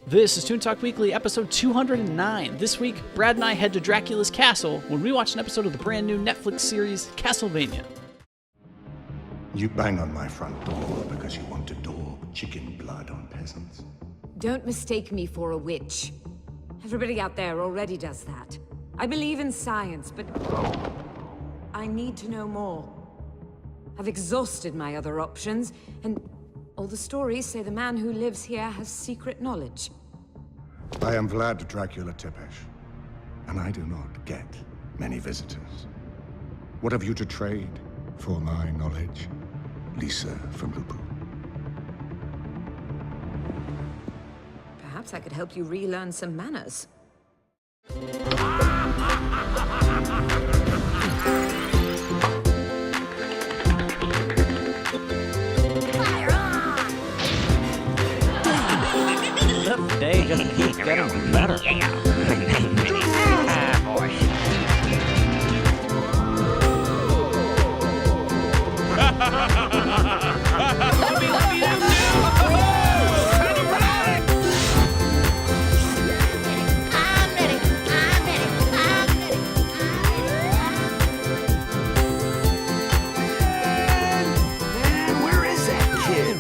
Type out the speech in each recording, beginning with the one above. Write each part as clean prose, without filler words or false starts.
This is Toon Talk Weekly, episode 209. This week, Brad and I head to Dracula's castle when we watch an episode of the brand new Netflix series, Castlevania. You bang on my front door because you want to daub chicken blood on peasants. Don't mistake me for a witch. Everybody out there already does that. I believe in science, but I need to know more. I've exhausted my other options, and all the stories say the man who lives here has secret knowledge. I am Vlad Dracula Tepes, and I do not get many visitors. What have you to trade for my knowledge, Lisa from Lupu? Perhaps I could help you relearn some manners. The day just keeps getting better. Boy. Where is that kid?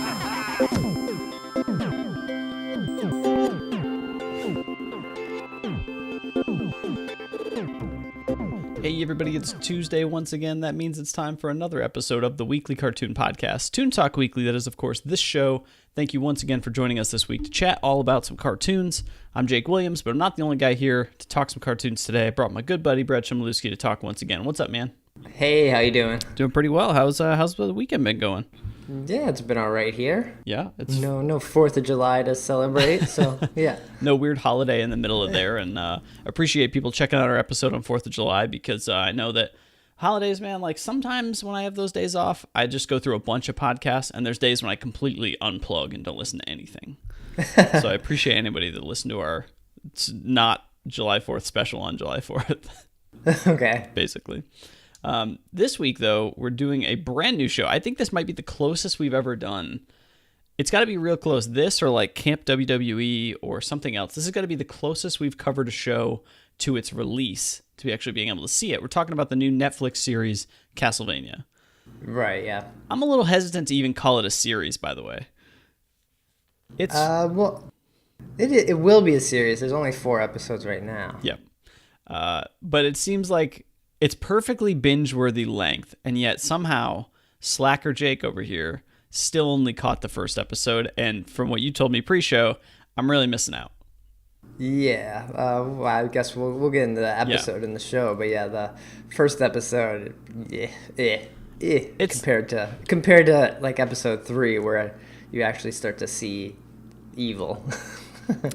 Hey everybody, it's Tuesday once again. That means it's time for another episode of the weekly cartoon podcast, Toon Talk Weekly. That is, of course, this show. Thank you once again for joining us this week to chat all about some cartoons. I'm Jake Williams, but I'm not the only guy here to talk some cartoons today. I brought my good buddy, Brad Chmielewski, to talk once again. What's up, man? Hey, how you doing? Doing pretty well. How's the weekend been going? Yeah, it's been all right here. Yeah, it's No 4th of July to celebrate, so yeah. no weird holiday in the middle of there, and appreciate people checking out our episode on 4th of July because I know that holidays, man, like sometimes when I have those days off, I just go through a bunch of podcasts, and there's days when I completely unplug and don't listen to anything. So I appreciate anybody that listened to our it's not July 4th special on July 4th. Okay. Basically. This week, though, we're doing a brand new show. I think this might be the closest we've ever done. It's got to be real close. This or like Camp WWE or something else. This has got to be the closest we've covered a show to its release, to actually being able to see it. We're talking about the new Netflix series, Castlevania. Right, yeah. I'm a little hesitant to even call it a series, by the way. It's Well, it will be a series. There's only 4 episodes right now. Yep. But it seems like it's perfectly binge-worthy length, and yet somehow Slacker Jake over here still only caught the first episode, and from what you told me pre-show, I'm really missing out. Yeah, well, I guess we'll get into the episode in the show, but yeah, the first episode, It's compared to like episode 3, where you actually start to see evil.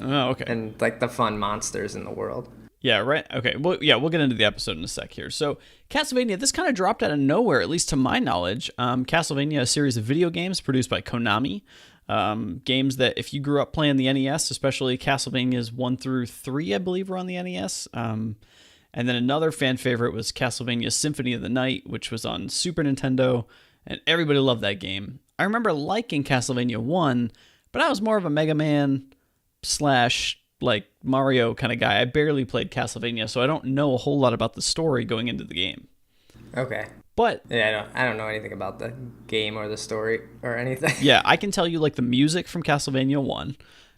Oh, okay. And like the fun monsters in the world. Yeah, right. Okay. Well, yeah, we'll get into the episode in a sec here. So, Castlevania, this kind of dropped out of nowhere, at least to my knowledge. Castlevania, a series of video games produced by Konami. Games that, if you grew up playing the NES, especially Castlevanias 1 through 3, I believe, were on the NES. And then another fan favorite was Castlevania Symphony of the Night, which was on Super Nintendo, and everybody loved that game. I remember liking Castlevania 1, but I was more of a Mega Man / like Mario kind of guy. I barely played Castlevania, so I don't know a whole lot about the story going into the game. Okay. But yeah, I don't know anything about the game or the story or anything. Yeah, I can tell you like the music from Castlevania 1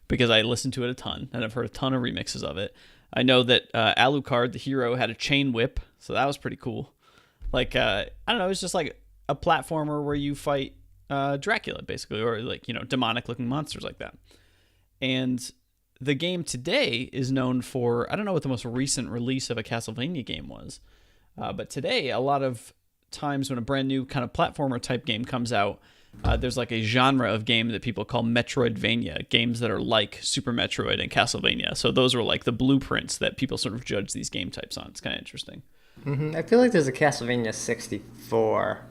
because I listened to it a ton and I've heard a ton of remixes of it. I know that Alucard, the hero, had a chain whip, so that was pretty cool. Like I don't know, it's just like a platformer where you fight Dracula basically, or like, you know, demonic looking monsters like that. And the game today is known for, I don't know what the most recent release of a Castlevania game was, but today, a lot of times when a brand new kind of platformer type game comes out, there's like a genre of game that people call Metroidvania, games that are like Super Metroid and Castlevania. So those are like the blueprints that people sort of judge these game types on. It's kind of interesting. Mm-hmm. I feel like there's a Castlevania 64.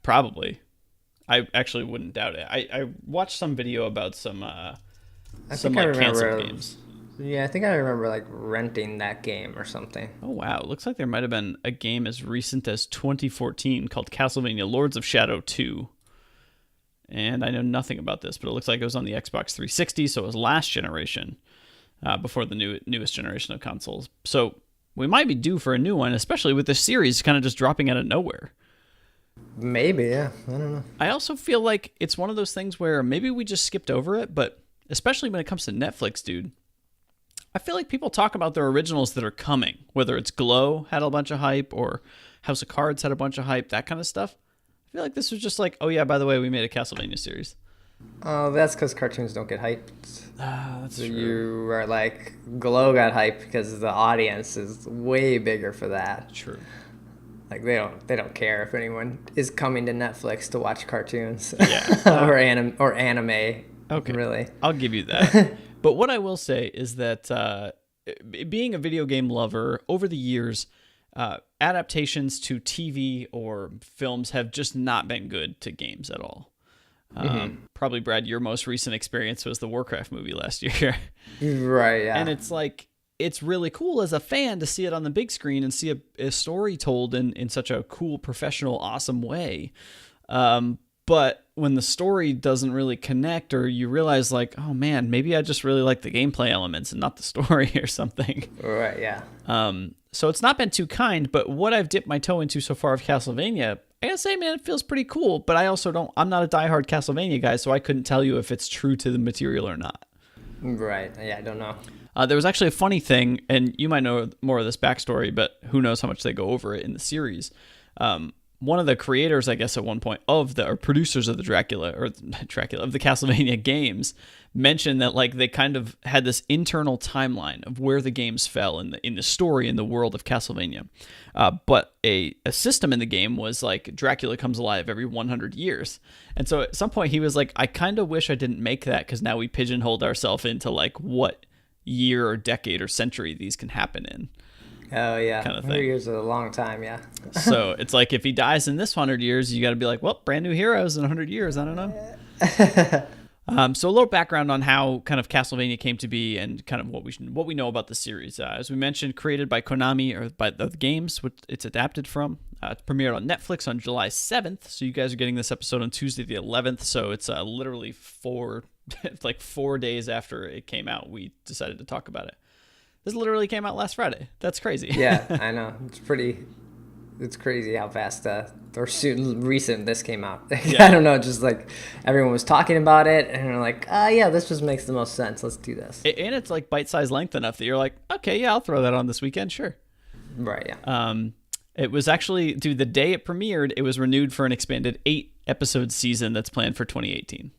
Probably. I actually wouldn't doubt it. I watched some video about some like canceled games. Yeah, I think I remember like renting that game or something. Oh wow, it looks like there might have been a game as recent as 2014 called Castlevania Lords of Shadow 2. and I know nothing about this, but it looks like it was on the Xbox 360, so it was last generation, before the newest generation of consoles. So we might be due for a new one, especially with this series kind of just dropping out of nowhere. Maybe, yeah. I don't know. I also feel like it's one of those things where maybe we just skipped over it, but especially when it comes to Netflix, dude, I feel like people talk about their originals that are coming, whether it's Glow had a bunch of hype or House of Cards had a bunch of hype, that kind of stuff. I feel like this was just like, oh yeah, by the way, we made a Castlevania series. Oh, that's because cartoons don't get hyped. That's So true. you are like, Glow got hyped because the audience is way bigger for that. True. Like they don't care if anyone is coming to Netflix to watch cartoons. Yeah. or anime. Okay. Really. I'll give you that. But what I will say is that being a video game lover, over the years, adaptations to TV or films have just not been good to games at all. Probably, Brad, your most recent experience was the Warcraft movie last year. Right, yeah. And it's like, it's really cool as a fan to see it on the big screen and see a story told in such a cool, professional, awesome way. But when the story doesn't really connect, or you realize like, oh man, maybe I just really like the gameplay elements and not the story or something. Right, yeah. So it's not been too kind, but what I've dipped my toe into so far of Castlevania, I gotta say, man, it feels pretty cool, but I also I'm not a diehard Castlevania guy, so I couldn't tell you if it's true to the material or not. Right, yeah, I don't know. There was actually a funny thing, and you might know more of this backstory, but who knows how much they go over it in the series. One of the creators, I guess, at one point or producers of the of the Castlevania games mentioned that like they kind of had this internal timeline of where the games fell in the story in the world of Castlevania. But a system in the game was like Dracula comes alive every 100 years. And so at some point he was like, I kind of wish I didn't make that, because now we pigeonholed ourselves into like what year or decade or century these can happen in. Oh, yeah. Kind of 100 thing. years is a long time, yeah. So it's like if he dies in this 100 years, you got to be like, well, brand new heroes in 100 years. I don't know. So a little background on how kind of Castlevania came to be and kind of what we know about the series. As we mentioned, created by Konami, or by the games which it's adapted from. It premiered on Netflix on July 7th. So you guys are getting this episode on Tuesday the 11th. So it's literally 4 days after it came out, we decided to talk about it. This literally came out last Friday. That's crazy. Yeah, I know. It's crazy how fast or soon recent this came out. Yeah. I don't know, just like everyone was talking about it and they're like, yeah, this just makes the most sense. Let's do this. And it's like bite-sized length enough that you're like, okay, yeah, I'll throw that on this weekend, sure. Right, yeah. It was actually, dude, the day it premiered, it was renewed for an expanded 8-episode season that's planned for 2018.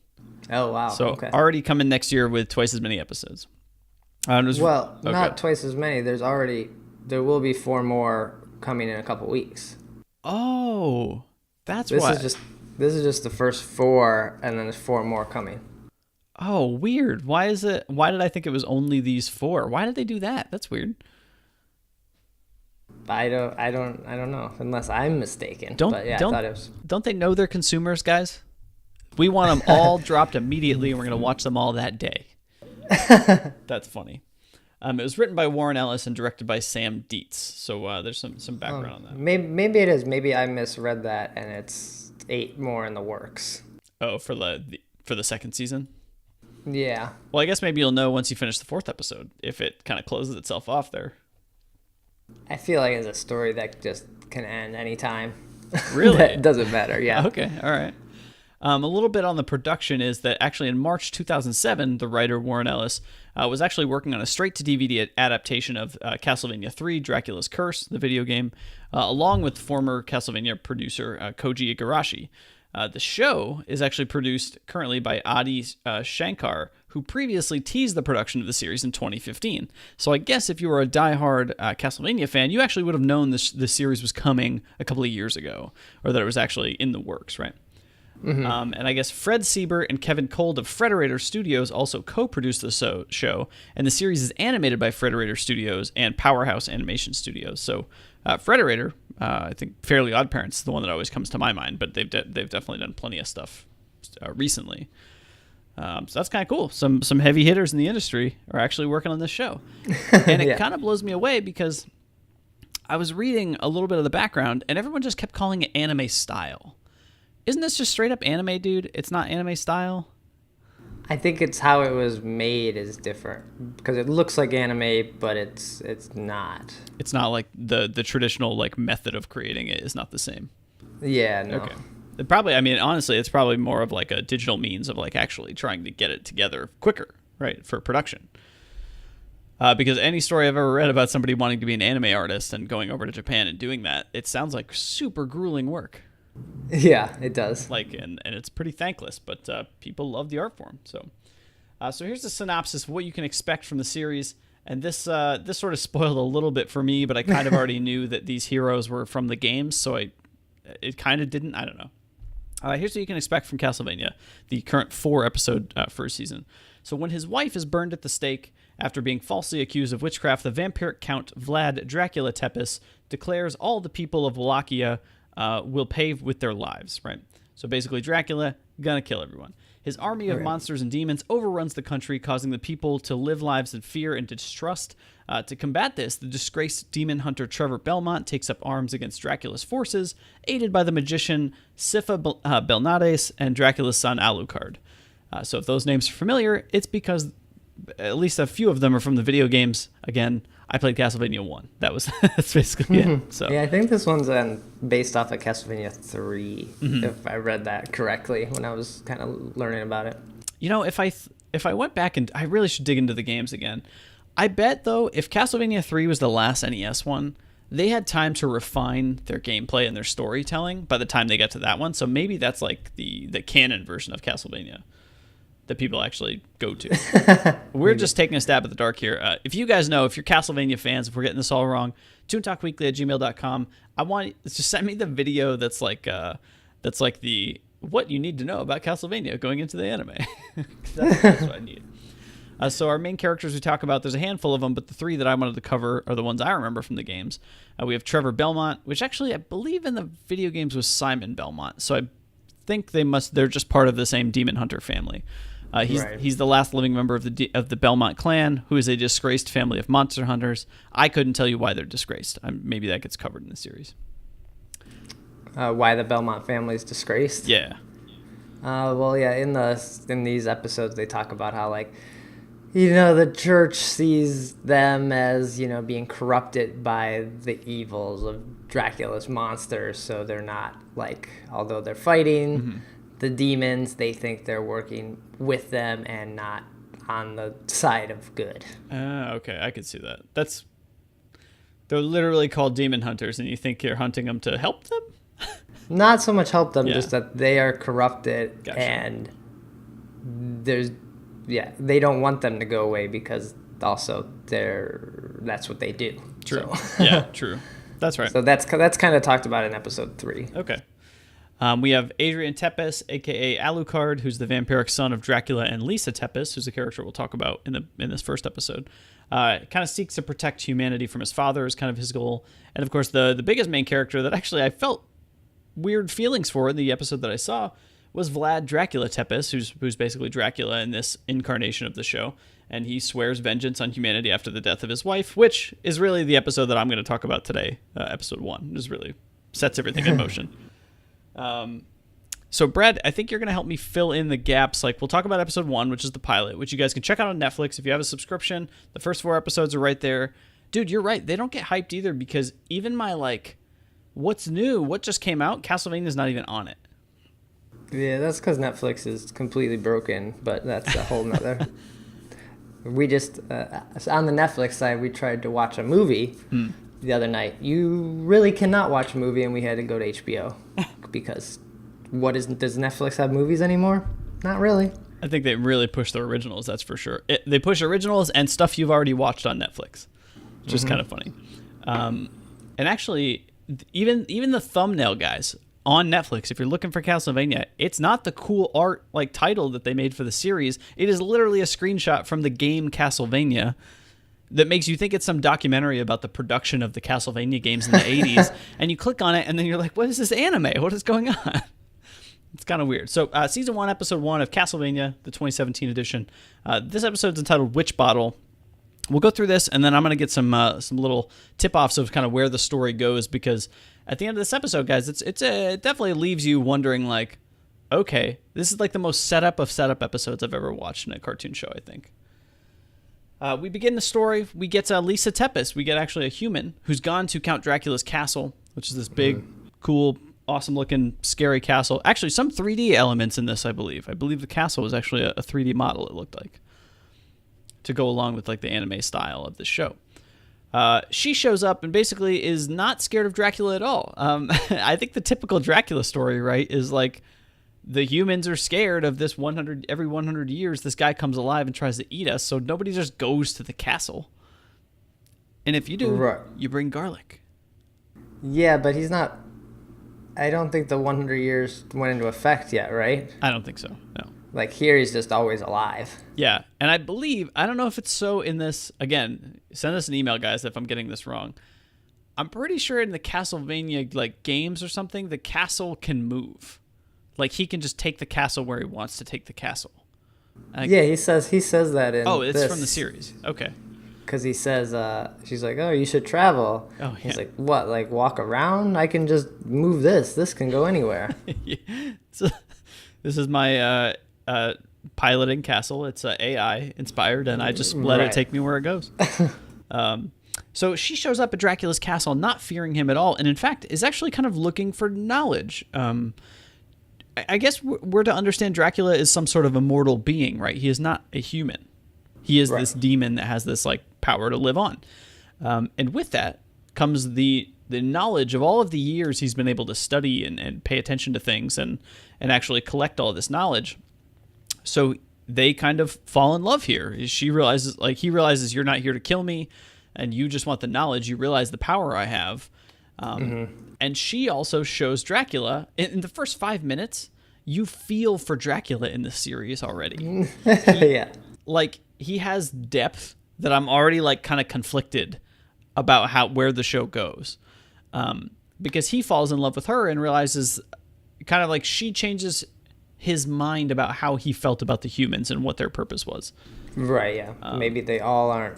Oh, wow. So okay. already coming next year with twice as many episodes. Not twice as many. There will be 4 more coming in a couple weeks. Oh, that's why. This is just the first 4, and then there's 4 more coming. Oh, weird. Why did I think it was only these 4? Why did they do that? That's weird. I don't know, unless I'm mistaken. I thought it was. Don't they know their consumers, guys? We want them all dropped immediately, and we're gonna watch them all that day. That's funny. It was written by Warren Ellis and directed by Sam Deats. So there's some background on that. Maybe it is. Maybe I misread that, and it's 8 more in the works. Oh, for the second season? Yeah. Well, I guess maybe you'll know once you finish the 4th episode if it kind of closes itself off there. I feel like it's a story that just can end anytime. Really? It doesn't matter. Yeah. Okay. All right. A little bit on the production is that actually in March 2007, the writer Warren Ellis was actually working on a straight-to-DVD adaptation of Castlevania 3, Dracula's Curse, the video game, along with former Castlevania producer Koji Igarashi. The show is actually produced currently by Adi Shankar, who previously teased the production of the series in 2015. So I guess if you were a diehard Castlevania fan, you actually would have known this series was coming a couple of years ago, or that it was actually in the works, right? Mm-hmm. And I guess Fred Siebert and Kevin Cold of Frederator Studios also co-produced the show, and the series is animated by Frederator Studios and Powerhouse Animation Studios. So Frederator, I think Fairly Odd Parents is the one that always comes to my mind, but they've definitely done plenty of stuff recently. So that's kind of cool. Some heavy hitters in the industry are actually working on this show, and it kind of blows me away because I was reading a little bit of the background, and everyone just kept calling it anime style. isn't this just straight up anime, dude? It's not anime style. I think it's how it was made is different because it looks like anime, but it's not. It's not like the traditional like method of creating it is not the same. Yeah, no. Okay. It probably, I mean, honestly, it's probably more of like a digital means of like actually trying to get it together quicker, right, for production. Because any story I've ever read about somebody wanting to be an anime artist and going over to Japan and doing that, it sounds like super grueling work. Yeah, it does. Like, and it's pretty thankless, but people love the art form. So here's the synopsis of what you can expect from the series. And this sort of spoiled a little bit for me, but I kind of already knew that these heroes were from the games, so it kind of didn't. I don't know. Here's what you can expect from Castlevania, the current 4-episode first season. So when his wife is burned at the stake after being falsely accused of witchcraft, the vampiric count Vlad Dracula Tepes declares all the people of Wallachia will pay with their lives, right? So basically Dracula gonna kill everyone. His army of monsters and demons overruns the country, causing the people to live lives in fear and distrust. To combat this, the disgraced demon hunter Trevor Belmont takes up arms against Dracula's forces, aided by the magician Sifa Belnades and Dracula's son Alucard. So if those names are familiar, it's because at least a few of them are from the video games. Again, I played Castlevania 1. That's basically it. So yeah, I think this one's based off of Castlevania 3, if I read that correctly when I was kind of learning about it. You know, if I went back and I really should dig into the games again. I bet, though, if Castlevania 3 was the last NES one, they had time to refine their gameplay and their storytelling by the time they got to that one. So maybe that's like the canon version of Castlevania that people actually go to. We're just taking a stab at the dark here. If you guys know, if you're Castlevania fans, if we're getting this all wrong, toontalkweekly@gmail.com. I want just send me the video that's like the what you need to know about Castlevania going into the anime. That's what I need. So our main characters we talk about, there's a handful of them, but the 3 that I wanted to cover are the ones I remember from the games. We have Trevor Belmont, which actually I believe in the video games was Simon Belmont. So I think they're just part of the same demon hunter family. He's the last living member of the Belmont clan, who is a disgraced family of monster hunters. I couldn't tell you why they're disgraced. Maybe that gets covered in the series. Why the Belmont family is disgraced? Yeah. Well, yeah. In these episodes, they talk about how the church sees them as being corrupted by the evils of Dracula's monsters. So they're not although they're fighting the demons, they think they're working with them and not on the side of good. Okay, I could see that. They're literally called demon hunters, and you think you're hunting them to help them? Not so much help them, just that they are corrupted. Gotcha. And they don't want them to go away because also that's what they do. True. So. Yeah, true. That's right. So that's kind of talked about in episode 3. Okay. We have Adrian Tepes, a.k.a. Alucard, who's the vampiric son of Dracula and Lisa Tepes, who's a character we'll talk about in this first episode. Kind of seeks to protect humanity from his father is kind of his goal. And, of course, the biggest main character that actually I felt weird feelings for in the episode that I saw was Vlad Dracula Tepes, who's basically Dracula in this incarnation of the show. And he swears vengeance on humanity after the death of his wife, which is really the episode that I'm going to talk about today, episode 1. It just really sets everything in motion. So Brad, I think you're going to help me fill in the gaps. We'll talk about episode 1, which is the pilot, which you guys can check out on Netflix. If you have a subscription, the first 4 episodes are right there. Dude, you're right. They don't get hyped either because even my, what's new, what just came out, Castlevania's not even on it. Yeah, that's because Netflix is completely broken, but that's a whole nother. We just, on the Netflix side, we tried to watch a movie the other night. You really cannot watch a movie, and we had to go to HBO because does Netflix have movies anymore? Not really. I think they really push their originals, that's for sure. They push originals and stuff you've already watched on Netflix, which is kind of funny. And actually, even the thumbnail guys on Netflix, if you're looking for Castlevania, it's not the cool art title that they made for the series. It is literally a screenshot from the game Castlevania that makes you think it's some documentary about the production of the Castlevania games in the 80s. And you click on it, and then you're like, what is this anime? What is going on? It's kind of weird. So Season 1, Episode 1 of Castlevania, the 2017 edition. This episode's entitled Witch Bottle. we'll go through this, and then I'm going to get some little tip-offs of kind of where the story goes, because at the end of this episode, guys, it definitely leaves you wondering, like, okay, this is like the most setup episodes I've ever watched in a cartoon show, I think. We begin the story. We get Lisa Tepes. We get actually a human who's gone to Count Dracula's castle, which is this big, cool, awesome-looking, scary castle. Actually, some 3D elements in this, I believe. I believe the castle was actually a 3D model, it looked like, to go along with like the anime style of the show. She shows up and basically is not scared of Dracula at all. I think the typical Dracula story, right, is like the humans are scared of this every 100 years this guy comes alive and tries to eat us, so nobody just goes to the castle. And if you do, right, you bring garlic. Yeah, but he's not... I don't think the 100 years went into effect yet, right? I don't think so, no. Like, here he's just always alive. Yeah, and I believe, I don't know if it's so in this, again, send us an email, guys, if I'm getting this wrong. I'm pretty sure in the Castlevania, like, games or something, the castle can move. Like, he can just take the castle where he wants to take the castle. Yeah, he says that in it's from the series. Okay. Because he says, she's like, oh, you should travel. Oh, yeah. He's like, what, like walk around? I can just move this. This can go anywhere. Yeah. So, this is my... piloting castle. It's AI inspired, and I just let it take me where it goes. So she shows up at Dracula's castle, not fearing him at all, and in fact is actually kind of looking for knowledge. I guess we're to understand Dracula is some sort of immortal being, right? He is not a human. He is this demon that has this like power to live on, and with that comes the knowledge of all of the years he's been able to study and pay attention to things and actually collect all of this knowledge. So they kind of fall in love here. He realizes you're not here to kill me, and you just want the knowledge. You realize the power I have. And she also shows Dracula, in the first 5 minutes, you feel for Dracula in this series already. Yeah. Like, he has depth that I'm already, like, kind of conflicted about where the show goes. Because he falls in love with her and realizes, kind of like, she changes his mind about how he felt about the humans and what their purpose was. Right, yeah. Maybe they all aren't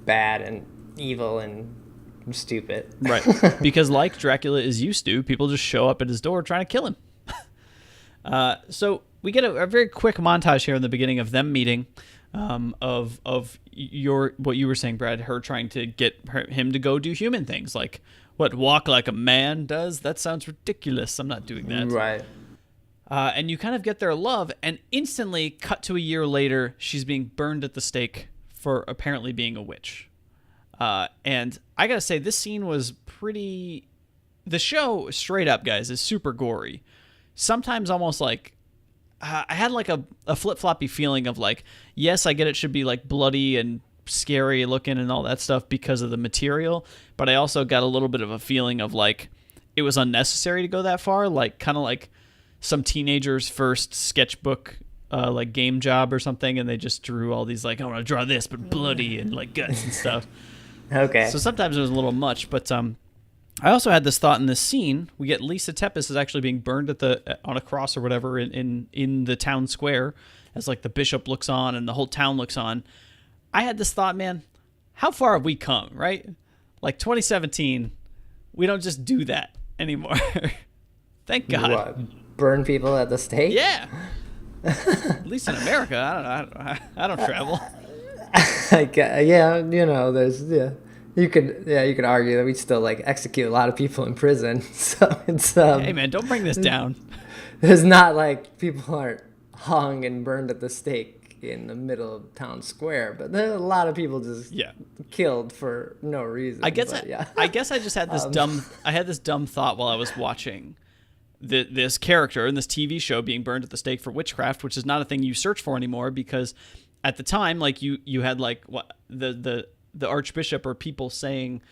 bad and evil and stupid. Right. Because like Dracula is used to, people just show up at his door trying to kill him. So we get a very quick montage here in the beginning of them meeting, of what you were saying, Brad, her trying to get him to go do human things. Like, what, walk like a man does? That sounds ridiculous. I'm not doing that. Right. And you kind of get their love, and instantly, cut to a year later, she's being burned at the stake for apparently being a witch. And I gotta say, this scene was pretty... The show, straight up, guys, is super gory. Sometimes almost like... I had like a flip-floppy feeling of like, yes, I get it should be like bloody and scary looking and all that stuff because of the material, but I also got a little bit of a feeling of like, it was unnecessary to go that far, like kind of like some teenager's first sketchbook like game job or something, and they just drew all these like, I want to draw this but bloody and like guts and stuff. Okay. So sometimes it was a little much, but I also had this thought in this scene. We get Lisa Tepes is actually being burned on a cross or whatever in the town square as like the bishop looks on and the whole town looks on. I had this thought, man, how far have we come, right? Like 2017, we don't just do that anymore. Thank God. What? Burn people at the stake? Yeah. At least in America, I don't travel. Yeah, you know, you could argue that we still like execute a lot of people in prison. So it's hey man, don't bring this down. It's not like people aren't hung and burned at the stake in the middle of town square, but there are a lot of people just killed for no reason. I guess I just had this dumb thought while I was watching this character in this TV show being burned at the stake for witchcraft, which is not a thing you search for anymore, because at the time, like you had like what the archbishop or people saying,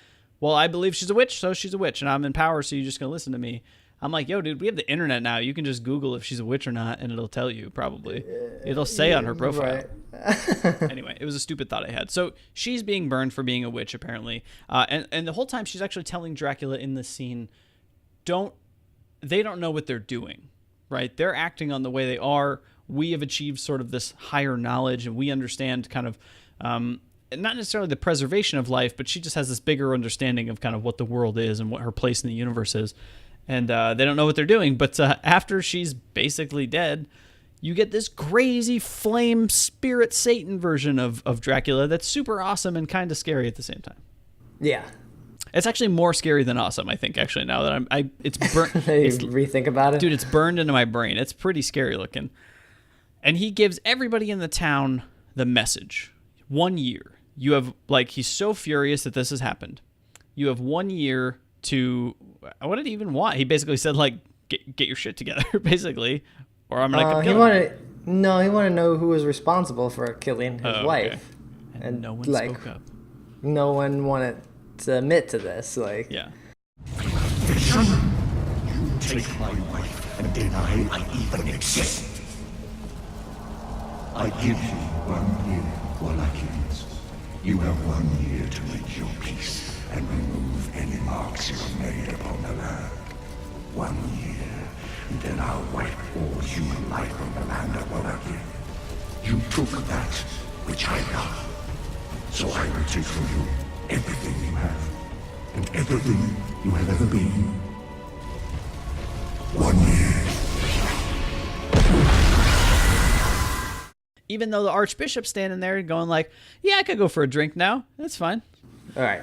well, I believe she's a witch, so she's a witch, and I'm in power, so you're just gonna listen to me. I'm like, yo, dude, we have the internet now. You can just Google if she's a witch or not, and it'll tell you probably. It'll say on her profile. Right. Anyway, it was a stupid thought I had. So she's being burned for being a witch, apparently, and the whole time she's actually telling Dracula in this scene, they don't know what they're doing, right? They're acting on the way they are. We have achieved sort of this higher knowledge, and we understand kind of not necessarily the preservation of life, but she just has this bigger understanding of kind of what the world is and what her place in the universe is. And they don't know what they're doing. But after she's basically dead, you get this crazy flame spirit Satan version of Dracula that's super awesome and kind of scary at the same time. Yeah. It's actually more scary than awesome, I think, actually, now that it's burnt. Rethink about it? Dude, it's burned into my brain. It's pretty scary looking. And he gives everybody in the town the message. 1 year. You have, like, he's so furious that this has happened. You have 1 year to, what did he even want? He basically said, like, get your shit together, basically, or I'm not going to kill him. He wanted to know who was responsible for killing his wife. Okay. And no one spoke up. No one wanted to admit to this, like. Yeah. Vision, you take my wife and deny I even exist. I give you 1 year, Wallachians. You have 1 year to make your peace and remove any marks you have made upon the land. 1 year, and then I'll wipe all human life from the land of Wallachia. You took that which I love, so I will take from you everything you have, and everything you have ever been. 1 year. Even though the Archbishop's standing there going like, yeah, I could go for a drink now. That's fine. All right.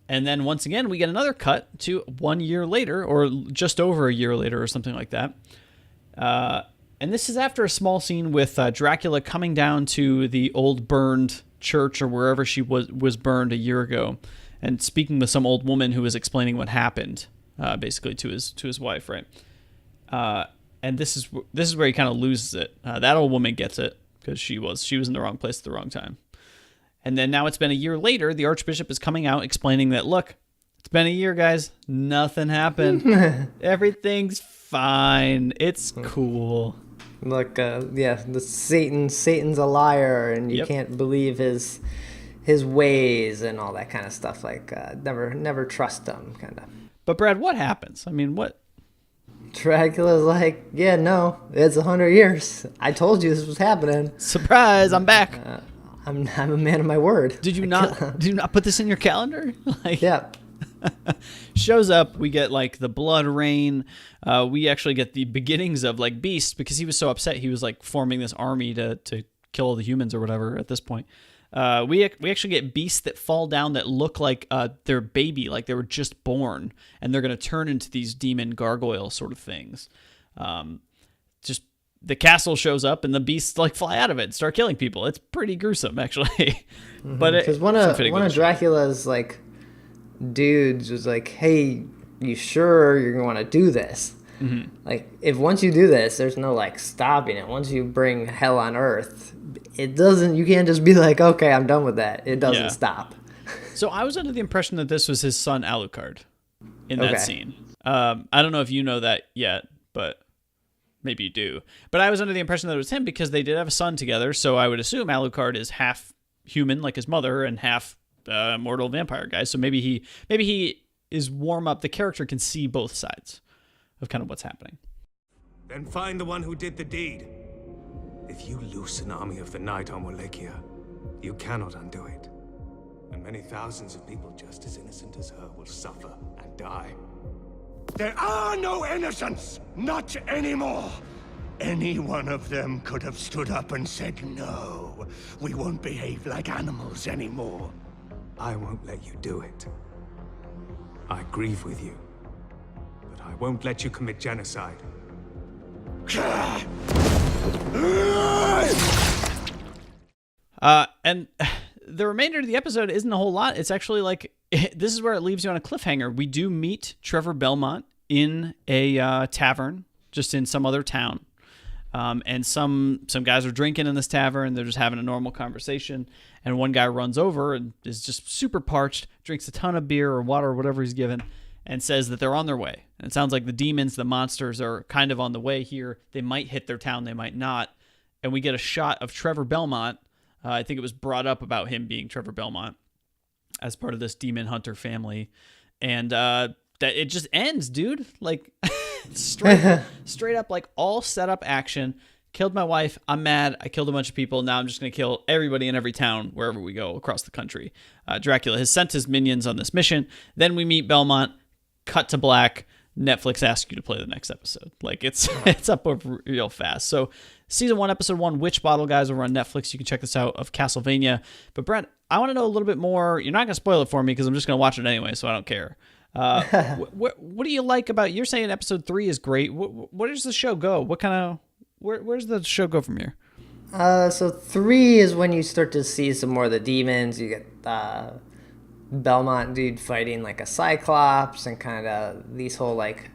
And then once again, we get another cut to 1 year later, or just over a year later, or something like that. And this is after a small scene with Dracula coming down to the old burned church or wherever she was burned a year ago, and speaking with some old woman who was explaining what happened, basically to his wife, right? And this is where he kind of loses it. That old woman gets it because she was in the wrong place at the wrong time. And then now it's been a year later. The Archbishop is coming out explaining that, look, it's been a year, guys. Nothing happened. Everything's fine. It's cool. Look, the Satan's a liar, and you can't believe his ways and all that kind of stuff. Like, never trust him, kind of. But Brad, what happens? I mean, what? Dracula's like, yeah, no, it's 100 years. I told you this was happening. Surprise! I'm back. I'm a man of my word. Did you not put this in your calendar? Yeah. Shows up. We get like the blood rain. We actually get the beginnings of like Beast, because he was so upset. He was like forming this army to kill all the humans or whatever at this point. We actually get beasts that fall down that look like their baby, like they were just born, and they're going to turn into these demon gargoyle sort of things. Just the castle shows up and the beasts like fly out of it and start killing people. It's pretty gruesome, actually. Mm-hmm. But because one of Dracula's like dudes was like, "Hey, you sure you're going to want to do this?" Mm-hmm. Like, if once you do this, there's no like stopping it. Once you bring hell on earth, it doesn't. You can't just be like, "Okay, I'm done with that." It doesn't stop. So I was under the impression that this was his son Alucard in that scene. I don't know if you know that yet, but maybe you do. But I was under the impression that it was him because they did have a son together. So I would assume Alucard is half human, like his mother, and half mortal vampire guy. So maybe he is warm up. The character can see both sides of kind of what's happening. Then find the one who did the deed. If you loose an army of the night on Wallachia, you cannot undo it. And many thousands of people just as innocent as her will suffer and die. There are no innocents! Not anymore! Any one of them could have stood up and said, no, we won't behave like animals anymore. I won't let you do it. I grieve with you, but I won't let you commit genocide. And the remainder of the episode isn't a whole lot. It's actually like, this is where it leaves you on a cliffhanger. We do meet Trevor Belmont in a tavern, just in some other town. And some guys are drinking in this tavern. They're just having a normal conversation. And one guy runs over and is just super parched, drinks a ton of beer or water or whatever he's given, and says that they're on their way. And it sounds like the demons, the monsters, are kind of on the way here. They might hit their town, they might not. And we get a shot of Trevor Belmont. I think it was brought up about him being Trevor Belmont as part of this demon hunter family. And that it just ends, dude. Like straight up, like all set up action. killed my wife. I'm mad. I killed a bunch of people. Now I'm just going to kill everybody in every town wherever we go across the country. Dracula has sent his minions on this mission. Then we meet Belmont. Cut to black. Netflix asks you to play the next episode. Like it's up real fast. So season 1, episode 1, Witch Bottle, guys, over on Netflix. You can check this out, of Castlevania. But Brent, I want to know a little bit more. You're not going to spoil it for me because I'm just going to watch it anyway, so I don't care. What do you like about? You're saying episode 3 is great. Where does the show go? What kind of where's the show go from here? So 3 is when you start to see some more of the demons. You get Belmont dude fighting like a Cyclops and kind of these whole like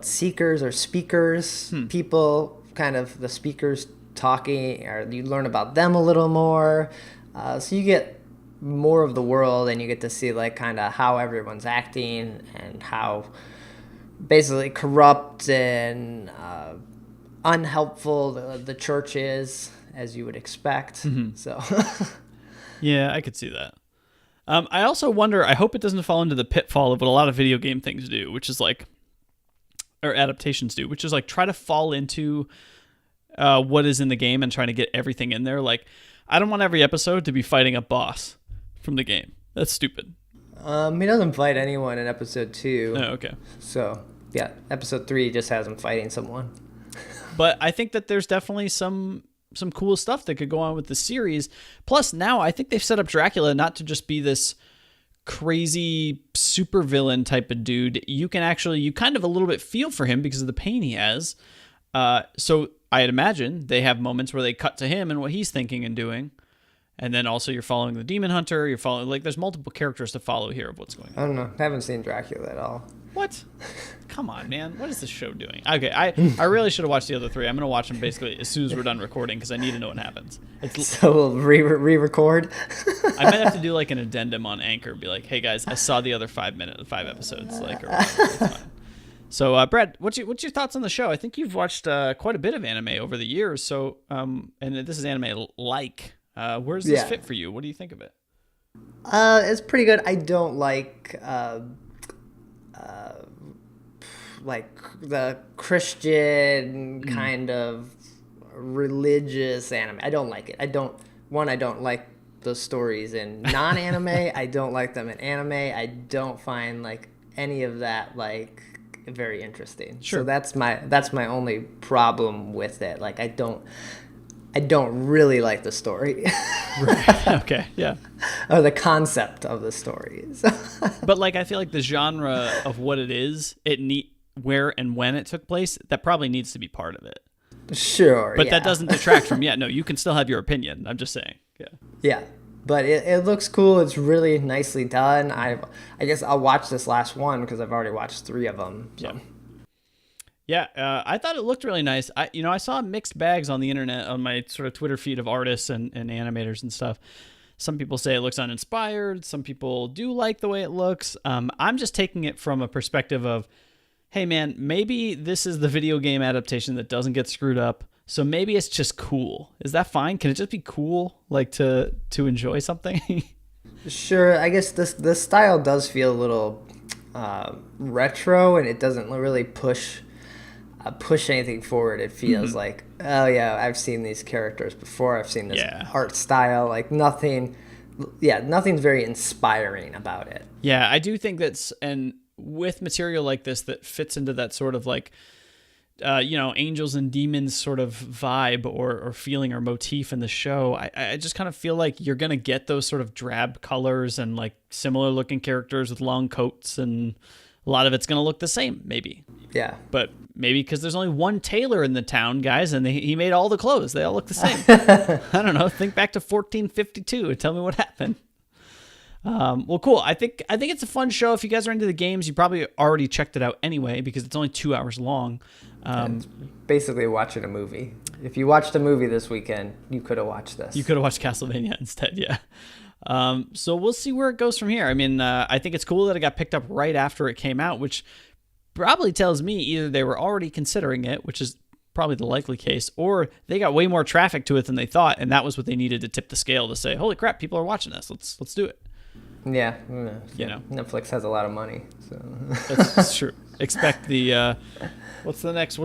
seekers or speakers people, kind of the speakers talking, or you learn about them a little more. So you get more of the world and you get to see like kind of how everyone's acting and how basically corrupt and unhelpful the church is, as you would expect. So yeah, I could see that. I also wonder, I hope it doesn't fall into the pitfall of what a lot of video game things do, which is like, or adaptations do, which is like try to fall into what is in the game and trying to get everything in there. Like, I don't want every episode to be fighting a boss from the game. That's stupid. He doesn't fight anyone in episode 2. Oh, okay. So, yeah, episode 3 just has him fighting someone. But I think that there's definitely some cool stuff that could go on with the series. Plus, now I think they've set up Dracula not to just be this crazy supervillain type of dude. You kind of a little bit feel for him because of the pain he has. So I'd imagine they have moments where they cut to him and what he's thinking and doing. And then also you're following the demon hunter. You're following, like, there's multiple characters to follow here of what's going on. I don't know. I haven't seen Dracula at all. What? Come on, man. What is this show doing? Okay, I really should have watched the other 3. I'm going to watch them basically as soon as we're done recording because I need to know what happens. So we'll re-record? I might have to do like an addendum on Anchor. Be like, hey, guys, I saw the other 5 episodes. Like, or whatever. It's fine. So, Brad, what's your thoughts on the show? I think you've watched quite a bit of anime over the years. So, and this is anime-like. Where's this fit for you? What do you think of it? It's pretty good. I don't like the Christian kind of religious anime. I don't like it. I don't like the stories in non-anime. I don't like them in anime. I don't find like any of that like very interesting. Sure. So that's my only problem with it. Like I don't really like the story. Right. Okay. Yeah. Or the concept of the stories. But like, I feel like the genre of what it is, where and when it took place, that probably needs to be part of it. Sure. But that doesn't detract from, no, you can still have your opinion. I'm just saying. Yeah. Yeah. But it looks cool. It's really nicely done. I guess I'll watch this last one because I've already watched 3 of them. So. Yeah, I thought it looked really nice. I saw mixed bags on the internet on my sort of Twitter feed of artists and animators and stuff. Some people say it looks uninspired. Some people do like the way it looks. I'm just taking it from a perspective of, hey man, maybe this is the video game adaptation that doesn't get screwed up. So maybe it's just cool. Is that fine? Can it just be cool, like to enjoy something? Sure. I guess the style does feel a little retro, and it doesn't really push anything forward. It feels like, oh yeah, I've seen these characters before. I've seen this art style. Like nothing's very inspiring about it. Yeah, I do think that's, and with material like this that fits into that sort of like, angels and demons sort of vibe or feeling or motif in the show, I just kind of feel like you're going to get those sort of drab colors and like similar looking characters with long coats, and a lot of it's going to look the same, maybe. Yeah. But maybe because there's only one tailor in the town, guys, and he made all the clothes. They all look the same. I don't know. Think back to 1452 and tell me what happened. Well, cool. I think it's a fun show. If you guys are into the games, you probably already checked it out anyway because it's only 2 hours long. It's basically watching a movie. If you watched a movie this weekend, you could have watched this. You could have watched Castlevania instead, yeah. So we'll see where it goes from here. I mean, I think it's cool that it got picked up right after it came out, which probably tells me either they were already considering it, which is probably the likely case, or they got way more traffic to it than they thought, and that was what they needed to tip the scale to say, holy crap, people are watching this. Let's do it. Yeah. Netflix has a lot of money. So. That's true. expect the what's the next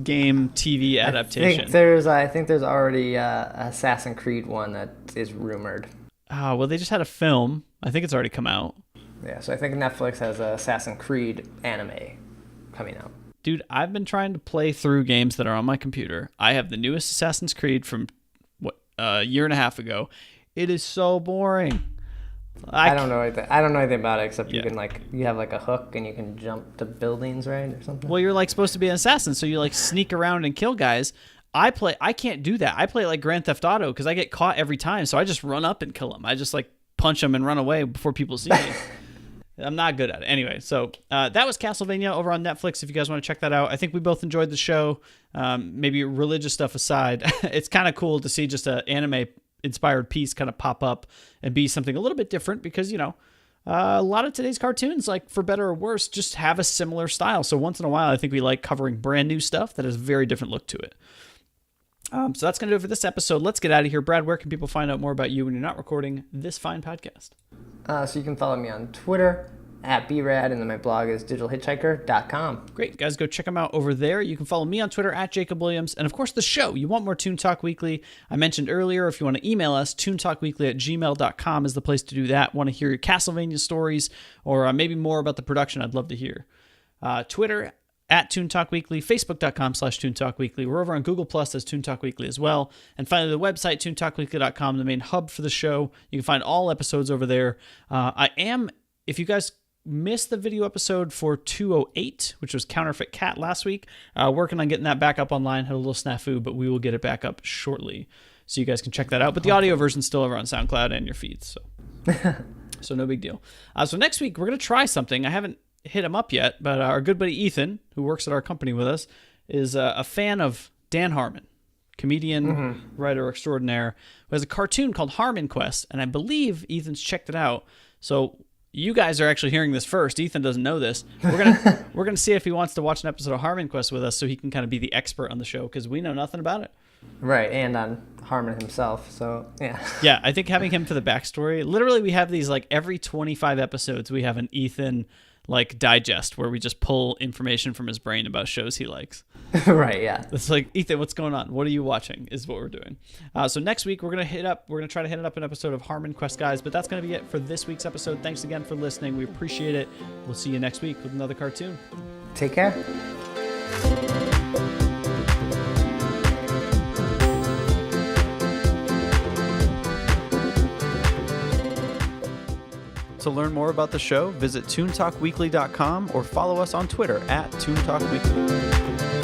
game TV adaptation? I think there's already Assassin's Creed one that is rumored. Well, they just had a film. I think it's already come out. Yeah, so I think Netflix has a Assassin's Creed anime coming out. Dude, I've been trying to play through games that are on my computer. I have the newest Assassin's Creed from a year and a half ago. It is so boring. I don't know anything about it except you can you have like a hook and you can jump to buildings, right, or something. Well, you're like supposed to be an assassin, so you like sneak around and kill guys. I can't do that. I play like Grand Theft Auto because I get caught every time, so I just run up and kill them. I just like punch them and run away before people see me. I'm not good at it. Anyway, so that was Castlevania over on Netflix. If you guys want to check that out, I think we both enjoyed the show. Maybe religious stuff aside, it's kind of cool to see just an anime-inspired piece kind of pop up and be something a little bit different because, you know, a lot of today's cartoons, like for better or worse, just have a similar style. So once in a while, I think we like covering brand new stuff that has a very different look to it. So that's going to do it for this episode. Let's get out of here. Brad, where can people find out more about you when you're not recording this fine podcast? So you can follow me on Twitter @brad, and then my blog is digitalhitchhiker.com. Great, guys, go check them out over there. You can follow me on Twitter @JacobWilliams, and of course the show. You want more Toon Talk Weekly? I mentioned earlier, if you want to email us, toontalkweekly@gmail.com is the place to do that. Want to hear your Castlevania stories or maybe more about the production? I'd love to hear. Twitter @Toon Talk Weekly, Facebook.com/Toon Talk Weekly. We're over on Google Plus as Toon Talk Weekly as well. And finally, the website, toontalkweekly.com, the main hub for the show. You can find all episodes over there. If you guys missed the video episode for 208, which was Counterfeit Cat last week, working on getting that back up online. Had a little snafu, but we will get it back up shortly. So you guys can check that out. But the audio version's still over on SoundCloud and your feeds. So no big deal. So next week, we're going to try something. I haven't hit him up yet, but our good buddy Ethan, who works at our company with us, is a fan of Dan Harmon, comedian, writer extraordinaire, who has a cartoon called Harmon Quest, and I believe Ethan's checked it out. So you guys are actually hearing this first. Ethan doesn't know this. We're gonna see if he wants to watch an episode of Harmon Quest with us, so he can kind of be the expert on the show because we know nothing about it. Right, and on Harmon himself. So yeah. Yeah, I think having him for the backstory. Literally, we have these like every 25 episodes. We have an Ethan like digest where we just pull information from his brain about shows he likes. Right, yeah. It's like, Ethan, what's going on? What are you watching is what we're doing. So next week, we're going to try to hit up an episode of Harmon Quest, guys, but that's going to be it for this week's episode. Thanks again for listening. We appreciate it. We'll see you next week with another cartoon. Take care. To learn more about the show, visit toontalkweekly.com or follow us on Twitter @ToonTalkWeekly.